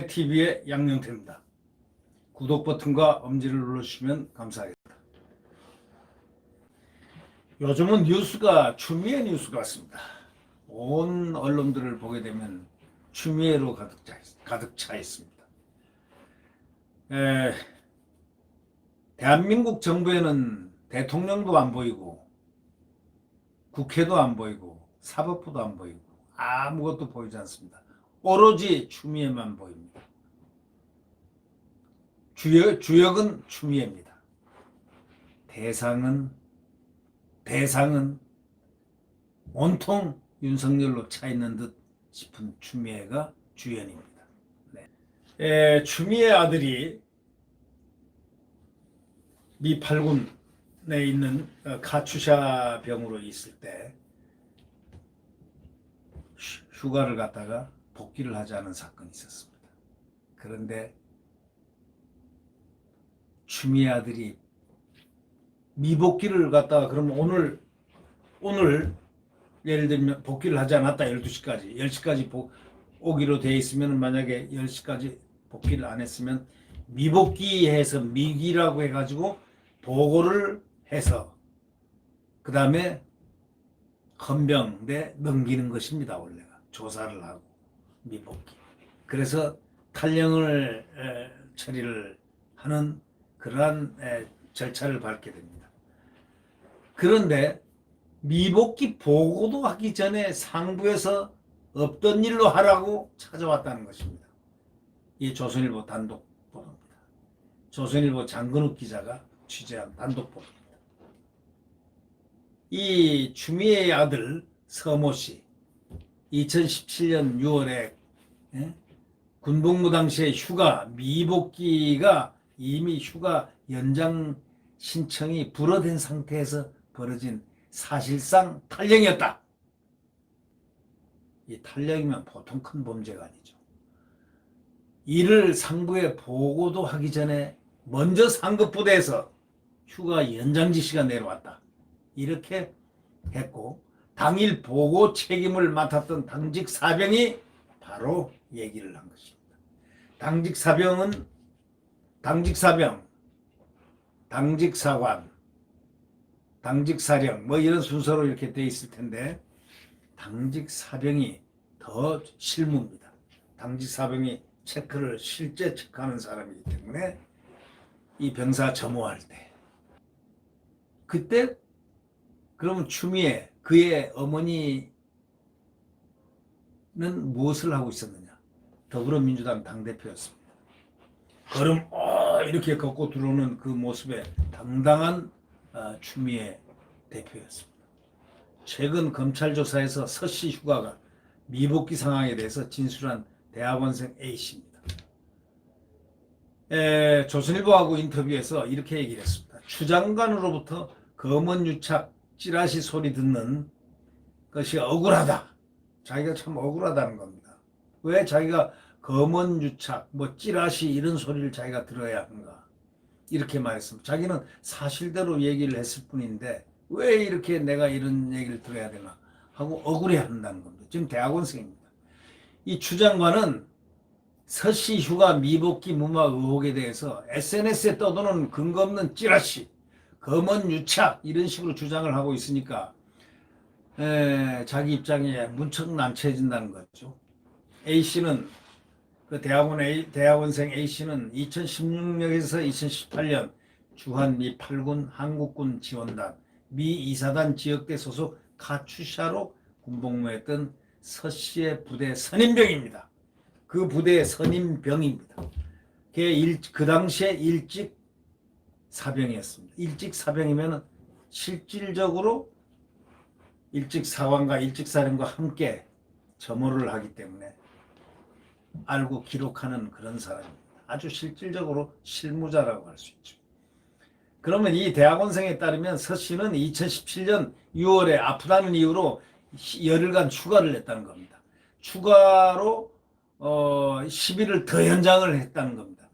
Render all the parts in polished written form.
TV의 양영태입니다. 구독 버튼과 엄지를 눌러주시면 감사하겠습니다. 요즘은 뉴스가 추미애 뉴스 같습니다. 온 언론들을 보게 되면 추미애로 가득 차 있습니다. 대한민국 정부에는 대통령도 안 보이고 국회도 안 보이고 사법부도 안 보이고 아무것도 보이지 않습니다. 오로지 추미애만 보입니다. 주역은 추미애입니다. 대상은 온통 윤석열로 차 있는 듯 싶은 추미애가 주연입니다. 네. 추미애 아들이 미 8군에 있는 카츄샤 병으로 있을 때 휴가를 갔다가 복귀를 하지 않은 사건이 있었습니다. 그런데 추미애 아들이 미복귀를 갔다가 그러면 오늘 예를 들면 복귀를 하지 않았다 12시까지 10시까지 오기로 돼 있으면 만약에 10시까지 복귀를 안 했으면 미복귀해서 미기라고 해가지고 보고를 해서 그 다음에 헌병대 넘기는 것입니다. 원래가 조사를 하고 미복귀. 그래서 탈영을 처리를 하는 그러한 절차를 밟게 됩니다. 그런데 미복귀 보고도 하기 전에 상부에서 없던 일로 하라고 찾아왔다는 것입니다. 이 조선일보 단독 보도입니다. 조선일보 장근욱 기자가 취재한 단독 보도입니다. 이 추미애의 아들 서모 씨 2017년 6월에 군복무 당시에 휴가 미복귀가 이미 휴가 연장 신청이 불어된 상태에서 벌어진 사실상 탈영이었다. 이 탈영이면 보통 큰 범죄가 아니죠. 이를 상부에 보고도 하기 전에 먼저 상급 부대에서 휴가 연장 지시가 내려왔다. 이렇게 했고 당일 보고 책임을 맡았던 당직 사병이 바로 얘기를 한 것입니다. 당직 사병, 당직사관, 당직사령 뭐 이런 순서로 이렇게 돼 있을 텐데 당직사병이 더 실무입니다. 당직사병이 실제 체크하는 사람이기 때문에 이 병사 점호할 때 그때 그러면 추미애 그의 어머니는 무엇을 하고 있었느냐? 더불어민주당 당대표였습니다. 걸음 이렇게 걷고 들어오는 그 모습에 당당한 추미애 대표였습니다. 최근 검찰 조사에서 서씨 휴가가 미복귀 상황에 대해서 진술한 대학원생 A씨입니다. 조선일보하고 인터뷰에서 이렇게 얘기를 했습니다. 추 장관으로부터 검언 유착 찌라시 소리 듣는 것이 억울하다. 자기가 참 억울하다는 겁니다. 왜 자기가 검언 유착, 찌라시 이런 소리를 자기가 들어야 하는가. 이렇게 말했습니다. 자기는 사실대로 얘기를 했을 뿐인데 왜 이렇게 내가 이런 얘기를 들어야 되나 하고 억울해 한다는 겁니다. 지금 대학원생입니다. 이 추 장관은 서씨 휴가 미복귀 무마 의혹에 대해서 SNS에 떠도는 근거 없는 찌라시 검언 유착 이런 식으로 주장을 하고 있으니까 자기 입장에 문척 난처해진다는 거죠. A씨는 그 대학원생 A씨는 2016년에서 2018년 주한 미 8군 한국군 지원단 미 이사단 지역대 소속 카츄샤로 군복무했던 서씨의 부대 선임병입니다. 그 부대의 선임병입니다. 그 당시에 일찍 사병이었습니다. 일찍 사병이면 실질적으로 일찍 사관과 일찍 사령과 함께 점호를 하기 때문에 알고 기록하는 그런 사람입니다. 아주 실질적으로 실무자라고 할 수 있죠. 그러면 이 대학원생에 따르면 서 씨는 2017년 6월에 아프다는 이유로 열흘간 휴가를 냈다는 겁니다. 추가로 10일을 더 연장을 했다는 겁니다.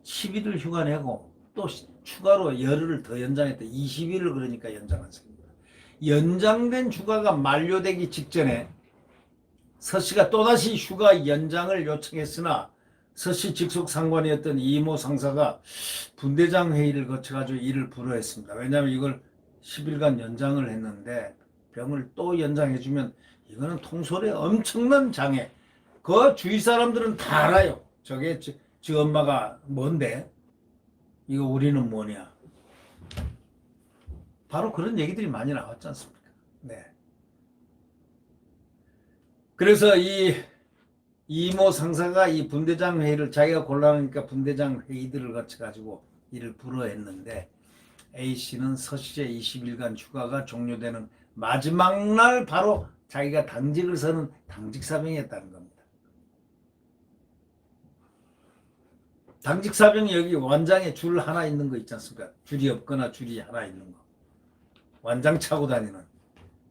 10일을 휴가 내고 또 추가로 열흘을 더 연장했다. 20일을 그러니까 연장한 셈입니다. 연장된 휴가가 만료되기 직전에 서 씨가 또다시 휴가 연장을 요청했으나 서씨 직속 상관이었던 이모 상사가 분대장 회의를 거쳐가지고 일을 불허했습니다. 왜냐하면 이걸 10일간 연장을 했는데 병을 또 연장해주면 이거는 통솔에 엄청난 장애. 그 주위 사람들은 다 알아요. 저게 지 엄마가 뭔데? 이거 우리는 뭐냐? 바로 그런 얘기들이 많이 나왔지 않습니까? 네. 그래서 이 이모 상사가 이 분대장 회의를 자기가 곤란하니까 분대장 회의들을 거쳐가지고 일을 불허했는데 A씨는 서씨제 20일간 휴가가 종료되는 마지막 날 바로 자기가 당직을 서는 당직 사병이었다는 겁니다. 당직 사병이 여기 완장에 줄 하나 있는 거 있지 않습니까? 줄이 없거나 줄이 하나 있는 거. 완장 차고 다니는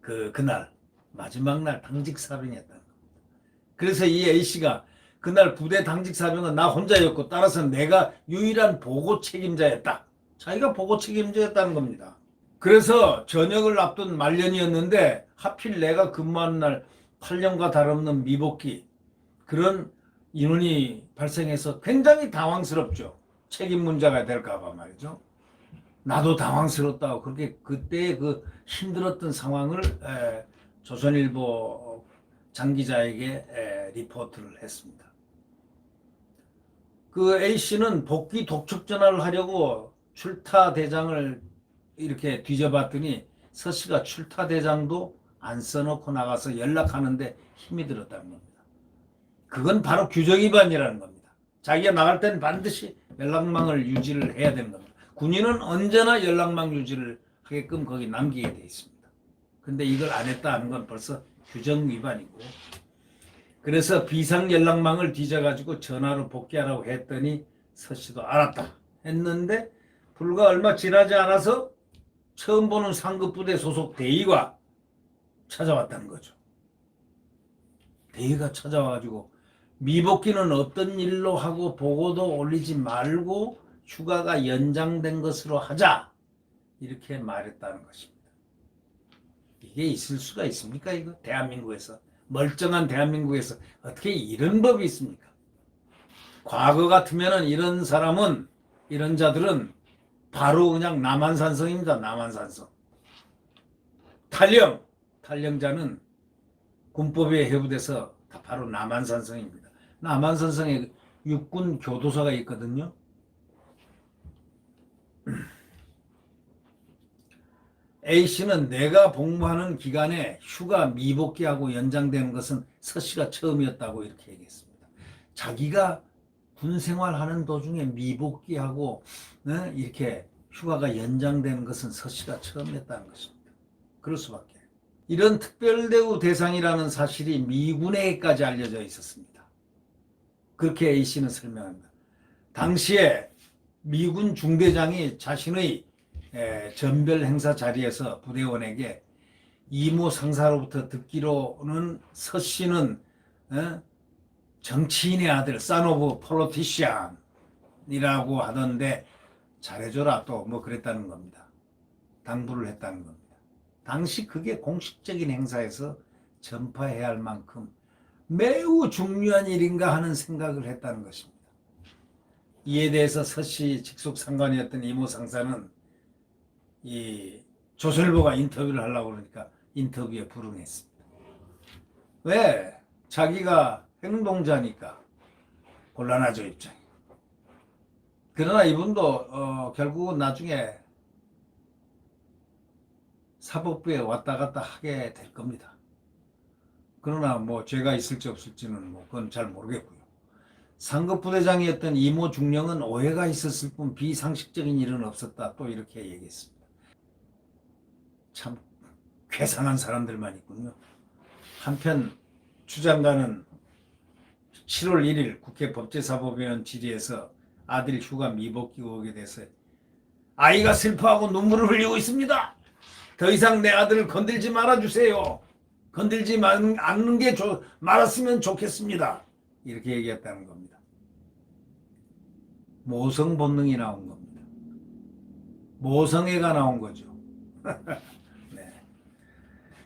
그날 마지막 날 당직 사병이었다는 겁니다. 그래서 이 A씨가 그날 부대 당직 사병은 나 혼자였고 따라서 내가 유일한 보고 책임자였다. 자기가 보고 책임자였다는 겁니다. 그래서 전역을 앞둔 말년이었는데 하필 내가 근무하는 날 8년과 다름없는 미복귀 그런 인원이 발생해서 굉장히 당황스럽죠. 책임 문제가 될까봐 말이죠. 나도 당황스럽다고 그렇게 그때 그 힘들었던 상황을 조선일보 장기자에게 리포트를 했습니다. 그 A씨는 복귀 독촉 전화를 하려고 출타 대장을 이렇게 뒤져봤더니 서씨가 출타 대장도 안 써놓고 나가서 연락하는데 힘이 들었다는 겁니다. 그건 바로 규정 위반이라는 겁니다. 자기가 나갈 때는 반드시 연락망을 유지를 해야 되는 겁니다. 군인은 언제나 연락망 유지를 하게끔 거기 남기게 되어 있습니다. 근데 이걸 안 했다는 건 벌써 규정 위반이고 그래서 비상 연락망을 뒤져가지고 전화로 복귀하라고 했더니 서씨도 알았다 했는데 불과 얼마 지나지 않아서 처음 보는 상급부대 소속 대위가 찾아왔다는 거죠. 대위가 찾아와가지고 미복귀는 어떤 일로 하고 보고도 올리지 말고 휴가가 연장된 것으로 하자 이렇게 말했다는 것입니다. 이게 있을 수가 있습니까? 이거 대한민국에서 멀쩡한 대한민국에서 어떻게 이런 법이 있습니까? 과거 같으면은 이런 사람은 이런 자들은 바로 그냥 남한산성입니다. 남한산성. 탈영자는 군법에 해부돼서 바로 남한산성입니다. 남한산성에 육군 교도소가 있거든요. A씨는 내가 복무하는 기간에 휴가 미복귀하고 연장되는 것은 서씨가 처음이었다고 이렇게 얘기했습니다. 자기가 군 생활하는 도중에 미복귀하고 이렇게 휴가가 연장되는 것은 서씨가 처음이었다는 것입니다. 그럴 수밖에. 이런 특별대우 대상이라는 사실이 미군에게까지 알려져 있었습니다. 그렇게 A씨는 설명합니다. 당시에 미군 중대장이 자신의 전별 행사 자리에서 부대원에게 이모 상사로부터 듣기로는 서씨는 정치인의 아들 son of politician이라고 하던데 잘해줘라 또 뭐 그랬다는 겁니다. 당부를 했다는 겁니다. 당시 그게 공식적인 행사에서 전파해야 할 만큼 매우 중요한 일인가 하는 생각을 했다는 것입니다. 이에 대해서 서씨 직속 상관이었던 이모 상사는 이 조선일보가 인터뷰를 하려고 그러니까 인터뷰에 불응했습니다. 왜? 자기가 행동자니까 곤란하죠 입장이. 그러나 이분도 결국은 나중에 사법부에 왔다 갔다 하게 될 겁니다. 그러나 뭐 죄가 있을지 없을지는 뭐 그건 잘 모르겠고요. 상급부대장이었던 이모 중령은 오해가 있었을 뿐 비상식적인 일은 없었다 또 이렇게 얘기했습니다. 참 괴상한 사람들만 있군요. 한편 추 장관은 7월 1일 국회 법제사법위원 질의에서 아들 휴가 미복귀 오게 돼서 아이가 슬퍼하고 눈물을 흘리고 있습니다. 더 이상 내 아들을 건들지 말아주세요. 건들지 않는 게 말았으면 좋겠습니다. 이렇게 얘기했다는 겁니다. 모성 본능이 나온 겁니다. 모성애가 나온 거죠. 네.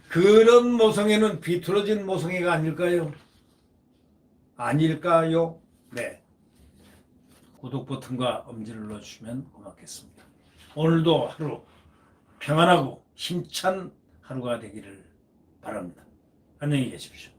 그런 모성애는 비틀어진 모성애가 아닐까요? 아닐까요? 네. 구독 버튼과 엄지를 눌러주시면 고맙겠습니다. 오늘도 하루 평안하고 힘찬 하루가 되기를 바랍니다. 안녕히 계십시오.